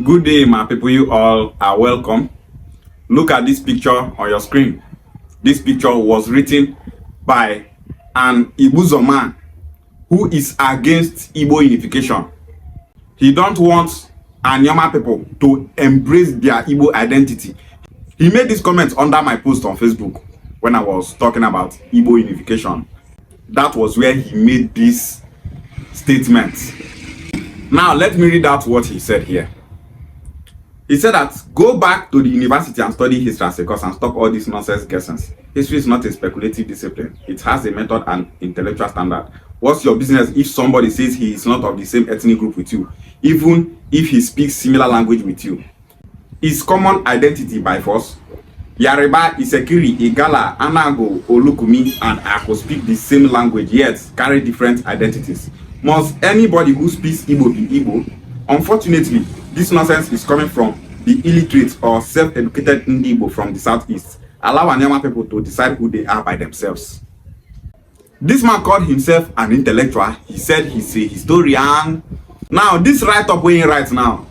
Good day, my people. You all are welcome. Look at this picture on your screen. This picture was written by an Igbuzo man who is against Igbo unification. He don't want Anioma people to embrace their Igbo identity. He made this comment under my post on Facebook when I was talking about Igbo unification. That was where he made this statement. Now let me read out what he said here. He said that go back to the university and study history as a course and stop all these nonsense guessings. History is not a speculative discipline. It has a method and intellectual standard. What's your business if somebody says he is not of the same ethnic group with you, even if he speaks similar language with you? Is common identity by force? Yoruba, Isekiri, Igala, Anago, Olukumi, and Ako speak the same language yet carry different identities. Must anybody who speaks Igbo be Igbo? Unfortunately, this nonsense is coming from the illiterate or self-educated Igbo from the southeast. Allow Anioma people to decide who they are by themselves. This man called himself an intellectual. He said he's a historian. Now, this write-up we're in right now,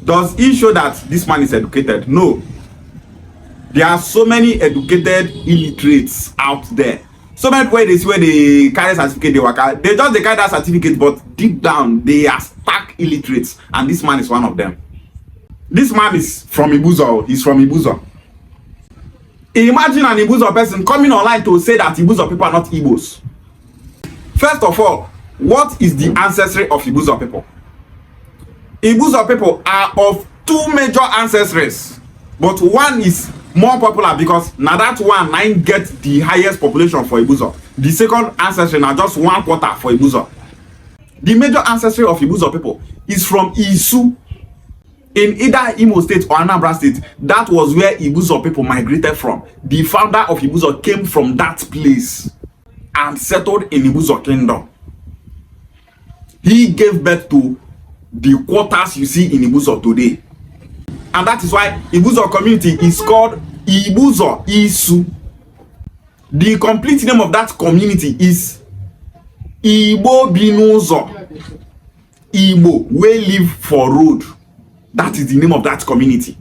does he show that this man is educated? No. There are so many educated illiterates out there. So many people where they carry certificate, they just carry that certificate, but deep down they are stark illiterates, and this man is one of them. This man is from Ibuzo. He's from Ibuzo. Imagine an Ibuzo person coming online to say that Ibuzo people are not Igbos. First of all, what is the ancestry of Ibuzo people? Ibuzo people are of two major ancestries, but one is more popular because now that one nine get the highest population for Igbuzo. The second ancestry now just 1/4 for Igbuzo. The major ancestry of Igbuzo people is from Isu in either Imo State or Anambra State. That was where Igbuzo people migrated from. The founder of Igbuzo came from that place and settled in Igbuzo kingdom. He gave birth to the quarters you see in Igbuzo today. And that is why Igbuzo community is called Igbuzo Isu. The complete name of that community is Igbo Bi. Igbo wey live for road. That is the name of that community.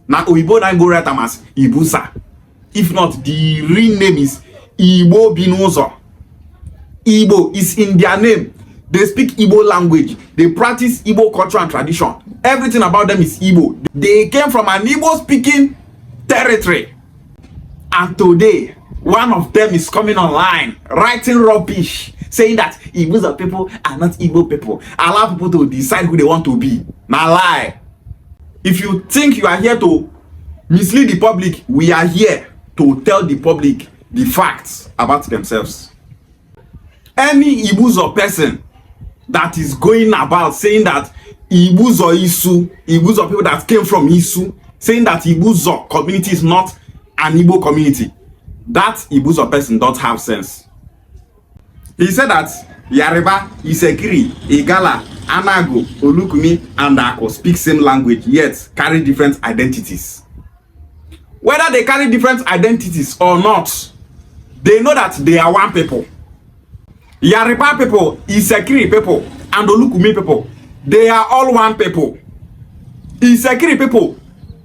Now Oyibo now go write them as Ibusa. If not, the real name is Igbo Bi. Igbo is in their name. They speak Igbo language. They practice Igbo culture and tradition. Everything about them is Igbo. They came from an Igbo speaking territory. And today, one of them is coming online, writing rubbish, saying that Igbuzo people are not Igbo people. Allow people to decide who they want to be. Now lie. If you think you are here to mislead the public, we are here to tell the public the facts about themselves. Any Igbuzo person that is going about saying that Igbuzo Isu, Igbuzo people that came from Isu, saying that Igbuzo community is not an Igbo community, that Igbuzo person don't have sense. He said that Yoruba, Isekiri, Igala, Anago, Olukumi, and Ako speak same language yet carry different identities. Whether they carry different identities or not, they know that they are one people. Yoruba people, Isekiri people, and Olukumi people, they are all one people. Isekiri people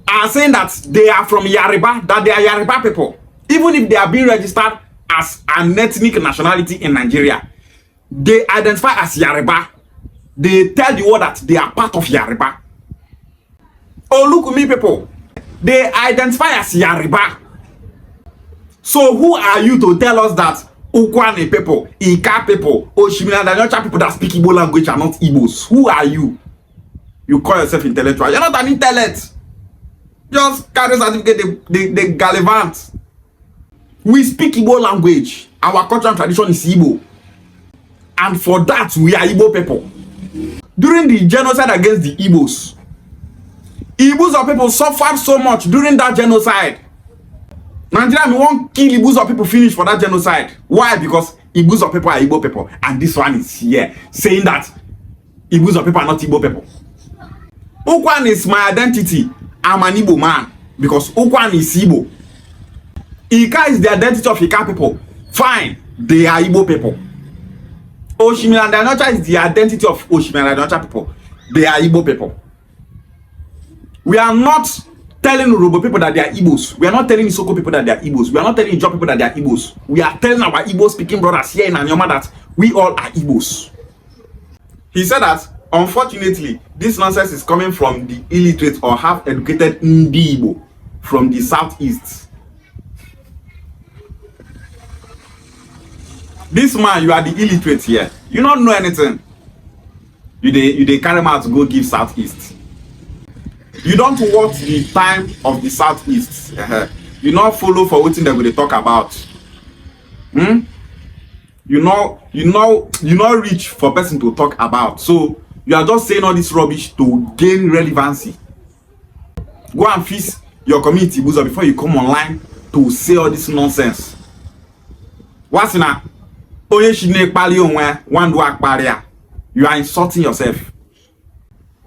are saying that they are from Yoruba, that they are Yoruba people. Even if they are being registered as an ethnic nationality in Nigeria, they identify as Yoruba. They tell the world that they are part of Yoruba. Olukumi people, they identify as Yoruba. So who are you to tell us that Ukwane people, Ika people, Oshimili and Anioma people that speak Igbo language are not Igbos? Who are you? You call yourself intellectual. You're not an intellect. Just carry certificate, they gallivant. We speak Igbo language. Our culture and tradition is Igbo. And for that, we are Igbo people. During the genocide against the Igbos, Igbuzo people suffered so much during that genocide. Nigeria won't kill Igbuzo people finish for that genocide. Why? Because Igbuzo people are Igbo people. And this one is here saying that Igbuzo people are not Igbo people. Ukwan is my identity. I'm an Igbo man because Ukwan is Igbo. Ika is the identity of Ika people. Fine, they are Igbo people. Oshimili and Anioma is the identity of Oshimili and Anioma people. They are Igbo people. We are not telling Urobo people that they are Igbos. We are not telling Isoko people that they are Igbos. We are not telling Ijaw people that they are Igbos. We are telling our Igbo speaking brothers here in Anioma that we all are Igbos. He said that, unfortunately, this nonsense is coming from the illiterate or half-educated Ndi Igbo from the southeast. This man, you are the illiterate here. You don't know anything. You dey carry him out to go give southeast. You don't watch the time of the southeast. You not follow for what they're going to talk about. You not reach for person to talk about. So you are just saying all this rubbish to gain relevancy. Go and fix your community Igbuzo before you come online to say all this nonsense. What's in a you are insulting yourself.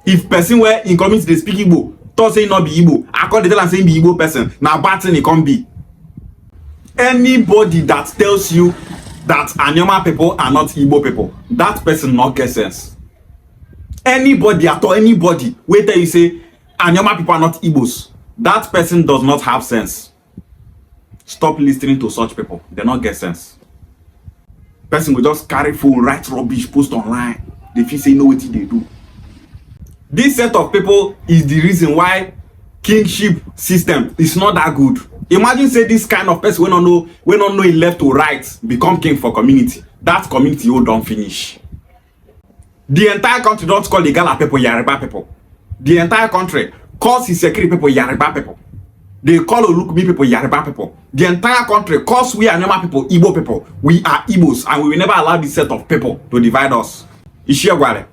If person where in community they speak Igbo, thought say not be Igbo, I call the tell and say be Igbo person. Now bad thing it can be. Anybody that tells you that Anioma people are not Igbo people, that person not get sense. Anybody at all, anybody wait till you say Anioma people are not Igbos, that person does not have sense. Stop listening to such people. They not get sense. Person will just carry phone, write rubbish, post online. They feel say know what they do. This set of people is the reason why kingship system is not that good. Imagine say this kind of person when don't know he left to right become king for community. That community you don't finish. The entire country don't call the Gala people Yoruba people. The entire country calls his security people Yoruba people. They call Olukumi people Yoruba people. The entire country calls we Anioma people Igbo people. We are Igbos and we will never allow this set of people to divide us. Ishiagwale.